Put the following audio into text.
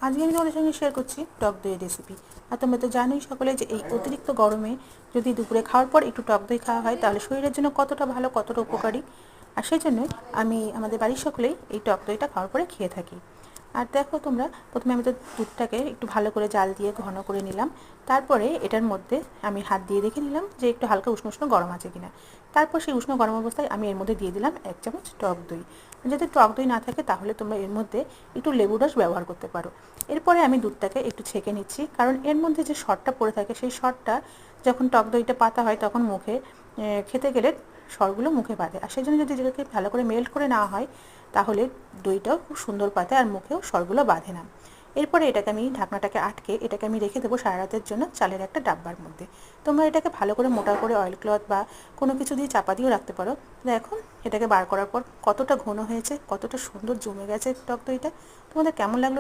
আজকে আমি তোমাদের সঙ্গে শেয়ার করছি টক দইয়ের রেসিপি। আর তোমরা তো জানোই সকলে যে এই অতিরিক্ত গরমে যদি দুপুরে খাওয়ার পর একটু টক দই খাওয়া হয় তাহলে শরীরের জন্য কতটা ভালো, কতটা উপকারী। আর সেই জন্যই আমি আমাদের বাড়ির সকলেই এই টক দইটা খাওয়ার পরে খেয়ে থাকি। আর দেখো তোমরা, প্রথমে আমি তো দুধটাকে একটু ভালো করে জাল দিয়ে ঘন করে নিলাম। তারপরে এটার মধ্যে আমি হাত দিয়ে দেখে নিলাম যে একটু হালকা উষ্ণ উষ্ণ গরম আছে কিনা। তারপর সেই উষ্ণ গরম অবস্থায় আমি এর মধ্যে দিয়ে দিলাম 1 চামচ টক দই। যদি টক দই না থাকে তাহলে তোমরা এর মধ্যে একটু লেবু রস ব্যবহার করতে পারো। এরপরে আমি দুধটাকে একটু ছেঁকে নিচ্ছি, কারণ এর মধ্যে যে সরটা পড়ে থাকে সেই সরটা যখন টক দইটা পাতা হয় তখন মুখে খেতে গেলে সরগুলো মুখে বাঁধে। আর সেই জন্য যদি যেটাকে ভালো করে মেল্ট করে নেওয়া হয় তাহলে দইটাও খুব সুন্দর পাতে আর মুখেও সরগুলো বাঁধে না। এরপরে এটাকে আমি ঢাকনাটাকে আটকে এটাকে আমি রেখে দেবো সারা রাতের জন্য চালের একটা ডাব্বার মধ্যে। তোমরা এটাকে ভালো করে মোটা করে অয়েল ক্লথ বা কোনো কিছু দিয়ে চাপা দিয়েও রাখতে পারো। দেখো এটাকে বার করার পর কতটা ঘন হয়েছে, কতটা সুন্দর জমে গেছে টক দইটা। তোমাদের কেমন লাগলো